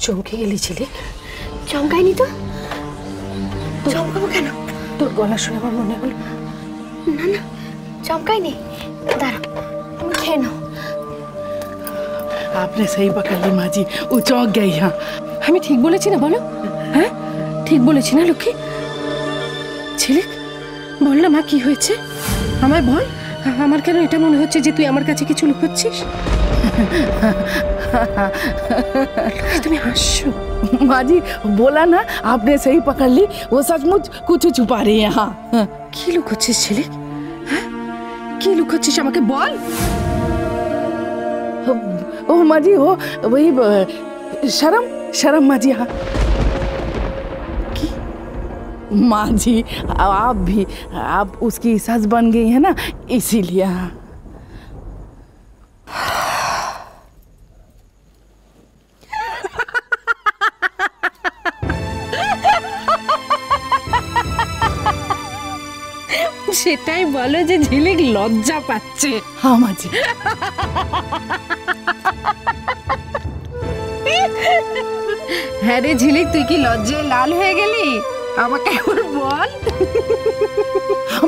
চমকে গেলি ঝিলিক? চমকায়নি তো। চমকাবো কেন? তোর গলা শুনে আমার মনে হলো। না না, চমকায়নি। দাঁড়াও, তুমি খেয়ে নাও। आपने सही पकड़ ली माँ जी, वो चौंक गई। हाँ, আমি ঠিক বলেছি না বলো? হ্যাঁ, ঠিক বলেছি না লক্ষ্মী? ঝিলিক বল না মা, কি হয়েছে আমায় বল। আমার কেন এটা মনে হচ্ছে যে তুই আমার কাছে কিছু লুকোচ্ছিস? তুমি হাসছো। माँ जी बोला ना, आपने सही पकड़ ली, वो सचमुच कुछ छुपा रही है। हाँ, কি লুকোচ্ছিস ঝিলিক? হ্যাঁ, কি লুকোচ্ছিস আমাকে বল। ओ माँ जी वो वही शर्म शर्म माँ जी। हाँ কি? माँ जी आप भी, आप उसकी सस बन गई है ना, इसीलिए। हाँ, সেটাই বলো যে ঝিলিক লজ্জা পাচ্ছে। हाँ माँ जी। হ্যাঁ রে ঝিলিক, তুই কি লজ্জায় লাল হয়ে গেলি? আমাকে একবার বল।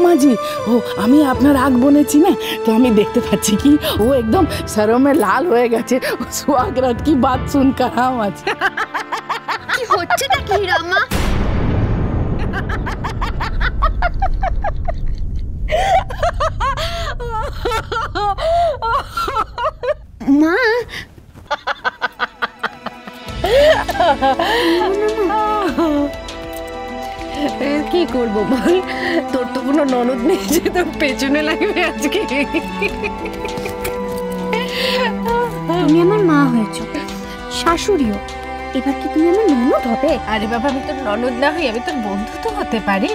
মাँ जी ও আমি আপনার আগ বনেছি না, তো আমি দেখতে পাচ্ছি কি ও একদম শরমে লাল হয়ে গেছে সুহাগরাত की बात सुनकर। हाँ माँ जी। কি হচ্ছেটা কি রামা? মা, কি করবো বল, তোর তো কোনো ননদ নেই যে তোর পেছনে লাগবে আজকে। তুমি আমার মা হয়েছো, শাশুড়িও, এবার কি তুমি আমার ননদ হবে? আরে বাবা, আমি তোর ননদ না হই, আমি তোর বন্ধু তো হতে পারি।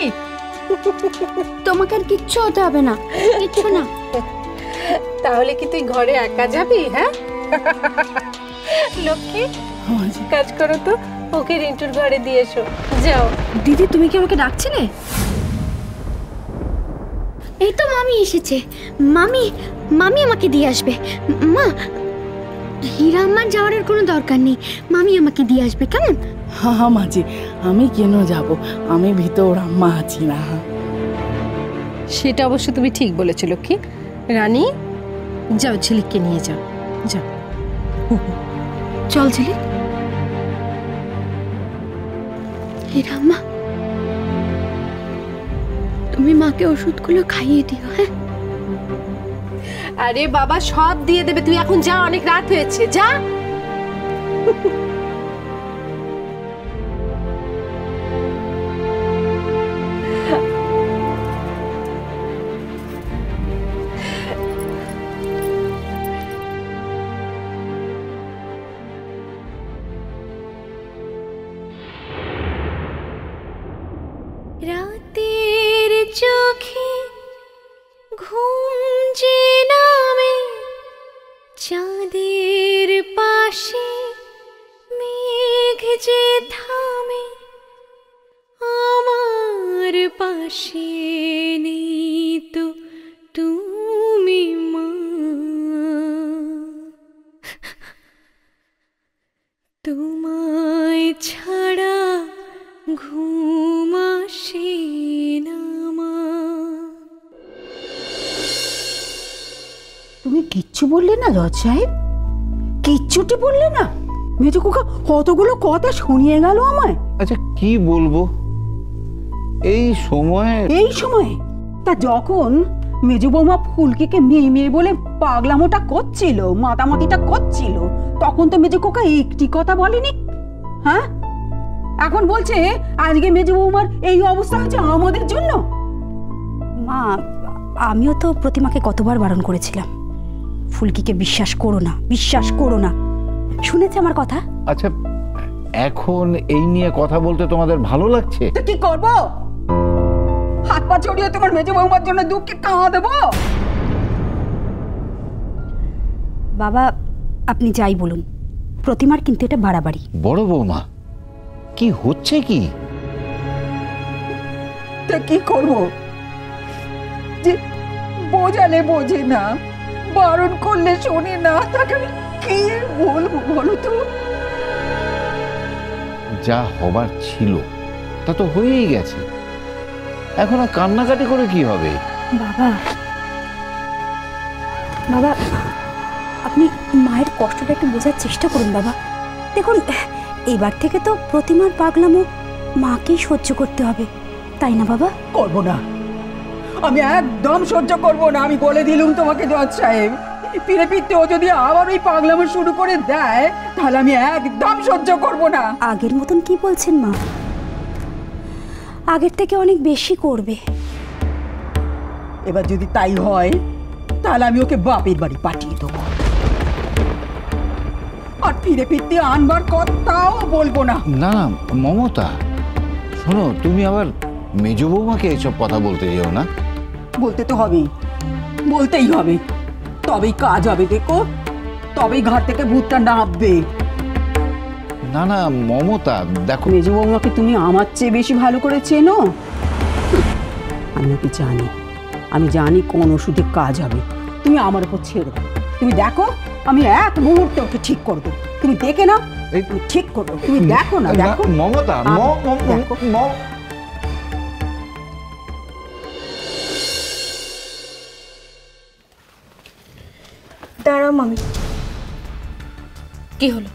তোমাকে আর কিচ্ছু হতে হবে না, কিচ্ছু না। তাহলে কি তুই ঘরে একা যাবি? হ্যাঁ লক্ষ্মী, हाँ जी। কাজ করো তো, ওকে রিন্টুর ঘরে দিয়ে এসো। যাও। দিদি, তুমি কি আমাকে ডাকছিলে? এই তো মামি এসেছে। মামি মামি আমাকে দিয়ে আসবে। মা, হীরা আম্মার যাওয়ার আর কোনো দরকার নেই, মামি আমাকে দিয়ে আসবে, কেমন? हाँ हाँ माँ जी, আমি কেন যাব, আমি ভিতর আম্মা আছি না। সেটা অবশ্য তুমি ঠিক বলেছো লক্ষ্মী। রানী, যাও ঝিলিককে নিয়ে যাও, যাও। চল ঝিলিক। হীরা আম্মা, তুমি মাকে ওষুধগুলো খাইয়ে দিও। হ্যাঁ, আরে বাবা, সব দিয়ে দেবে, তুই এখন যা, অনেক রাত হয়েছে, যা। রাতের চোখে ঘুম যে নামে, চাঁদের পাশে মেঘ যে থামে, আমার পাশে নেই তো তুমি মা, তোমায় ছাড়া ঘুম আসে না মা। তুমি কিচ্ছু বললে না জজ সাহেব? কিচ্ছুটি বললে না? মেজো খোকা কতগুলো কথা শুনিয়ে গেল আমায়। আচ্ছা কি বলবো এই সময়ে? এই সময়ে? তা যখন মেজো বৌমা ফুলকিকে মেয়ে মেয়ে বলে পাগলামোটা করছিল, মাতামাতিটা করছিল, তখন তো মেজো খোকা একটি কথা বলেনি। হ্যাঁ, এখন বলছে আজকে মেজো বৌমার এই অবস্থা হচ্ছে আমাদের জন্য। মা, আমিও তো প্রতিমাকে কতবার বারণ করেছিলাম, ফুলকিকে বিশ্বাস করো না, বিশ্বাস করো না। শুনেছে আমার কথা? আচ্ছা এখন এই নিয়ে কথা বলতে তোমাদের ভালো লাগছে? তো কি করব? হাত পা ছড়িয়ে তোমার মেজো বৌমার জন্য দুঃখে কাঁদা দেবো? বাবা, আপনি যাই বলুন, প্রতিমার কিন্তু এটা বাড়াবাড়ি। বড় বৌমা, কি হচ্ছে কি? তা কি করব? যে বোঝালে বোঝে না, বারণ করলে শোনে না, তাকে আমি কি বলবো বলো তো? যা হবার ছিল তা তো হয়েই গেছে, এখন আর কান্নাকাটি করে কি হবে? বাবা বাবা আপনি মায়ের কষ্টটা একটু বোঝার চেষ্টা করুন বাবা। দেখুন এবার থেকে তো প্রতিমার পাগলামো মাকেই সহ্য করতে হবে, তাই না বাবা? করবো না, আমি একদম সহ্য করবো না। আমি বলে দিলুম তোমাকে জজ সাহেব, ফিরে ফিরতে ও যদি আবার ওই পাগলামো শুরু করে দেয় তাহলে আমি একদম সহ্য করবো না। আগের মতন কি বলছেন মা? আগের থেকে অনেক বেশি করবে। এবার যদি তাই হয় তাহলে আমি ওকে বাপের বাড়ি পাঠিয়ে দেবো, আর ফিরে ফিরতে আনবার কথাও বলবো না। না না মমতা, শোনো, তুমি আবার মেজ বৌমাকে এসব কথা বলতে যেও না। বলতে তো হবেই, বলতেই হবে, তবেই কাজ হবে। দেখো, তবেই ঘর থেকে ভূতটা নামবে। না না মমতা, দেখো মেজো বৌমাকে তুমি আমার চেয়ে বেশি ভালো করে চেনো। আমি ওকে জানি, আমি জানি কোন ওষুধে কাজ হবে। তুমি আমার উপর ছেড়ে দাও, তুমি দেখো আমি এক মুহূর্তে ওকে ঠিক করবো। তুমি দেখে নাও, তুমি ঠিক করবো, তুমি দেখো না। দেখো মমতা, দেখো। দাঁড়াও মামি, কি হলো?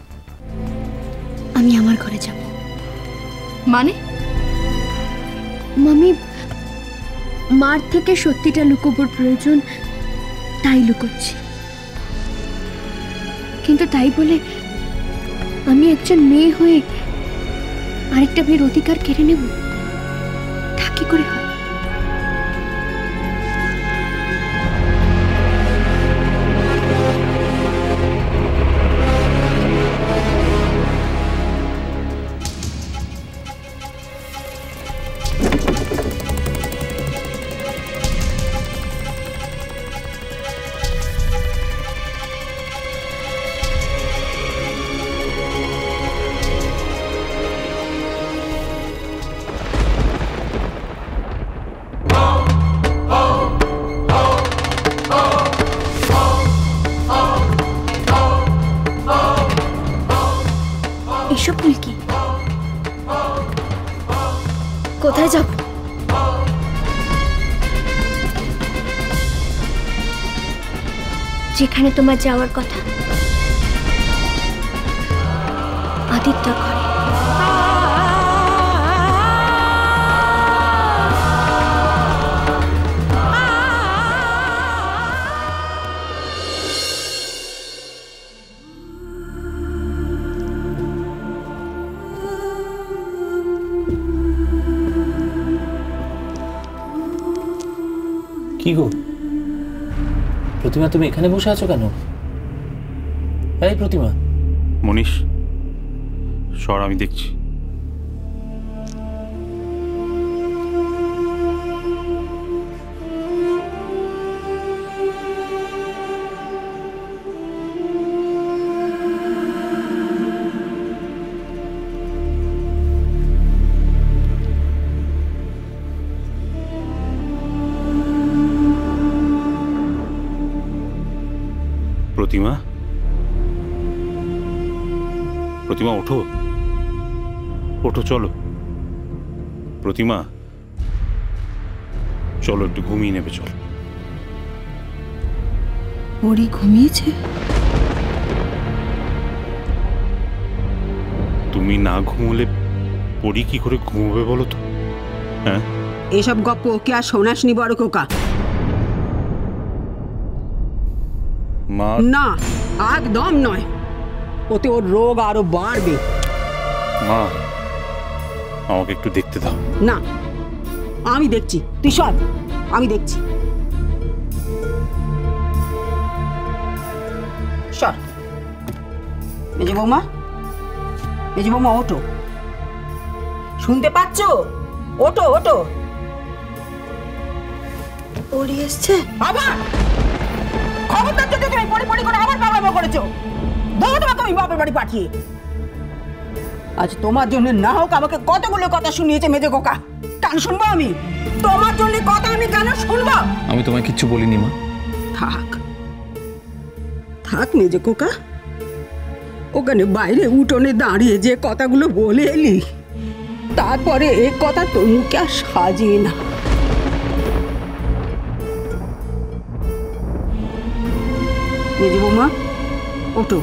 আমি আমার ঘরে যাব। মানে? মামি, মার থেকে সত্যিটা লুকোবার প্রয়োজন, তাই লুকোচ্ছি। কিন্তু তাই বলে আমি একজন মেয়ে হয়ে আরেকটা মেয়ের অধিকার কেড়ে নেব? তা কি করে হয়? এসব ভুল কি? কোথায় যাব? যেখানে তোমার যাওয়ার কথা, আদিত্য ঘরে। কি গো প্রতিমা, তুমি এখানে বসে আছো কেন? এই প্রতিমা। মনীষ, সর, আমি দেখছি। প্রতিমা, প্রতিমা ওঠো, ওঠো, চলো। প্রতিমা চলো, একটু ঘুমিয়ে নেবে, চলো। পরি ঘুমিয়েছে? তুমি না ঘুমোলে পরি কি করে ঘুমোবে বলো তো? হ্যাঁ, এসব গপ্প ওকে আর শোনাসনি বড় খোকা। মা। না, একদম নয়, ওতে ওর রোগ আরো বাড়বে। মা, আমাকে একটু দেখতে দাও। না, আমি দেখছি, তুই সর, আমি দেখছি। সর। মেজো বৌমা, মেজো বৌমা ওঠো, শুনতে পাচ্ছ? ওঠো, ওঠো। পরি এসছে? আবার খবরদার, যদি তুমি পড়ে পড়ে করে আবার পাগলামো করেছো, দেখো তোমাকে আমি বাপের বাড়ি পাঠিয়ে। আজ তোমার জন্য না হোক আমাকে কতগুলো কথা শুনিয়েছে মেজো কোকা, কান শুনবো আমি? তোমার জন্য কথা আমি কেন শুনবো? আমি তোমায় কিচ্ছু বলিনি মা। থাক থাক মেজো কোকা, ওখানে বাইরে উঠোনে দাঁড়িয়ে যে কথাগুলো বলে এলি, তারপরে এ কথা তোর মুখে আর সাজিয়ে না। মেজো বৌমা, ওঠো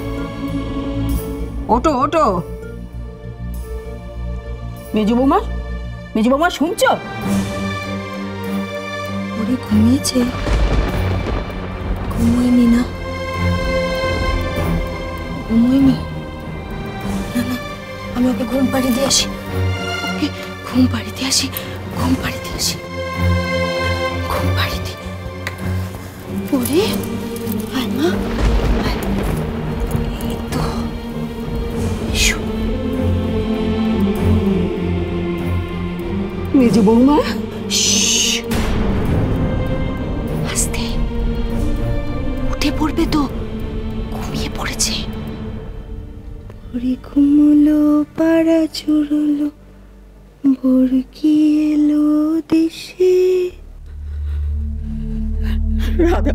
ওঠো ওঠো। মেজো বৌমা, মেজো বৌমা শুনছো? ওরে ঘুমিয়েছে, ঘুমোয়নি না, ঘুমোয়নি। না না, আমি ওকে ঘুম পাড়িয়ে দিয়ে আসি, ওকে ঘুম পাড়িয়ে দিয়ে আসি, ঘুম পাড়িয়ে দিয়ে আসি, ঘুম পাড়িয়ে দি। ওরে আয় মা, আয়। এই তো, এসো। মেজো বৌমা, আস্তে, উঠে পড়বে তো, ঘুমিয়ে পড়েছে। ওরে ঘুমলো পাড়া চুরলো, বর্গি এলো দেশে। রাধা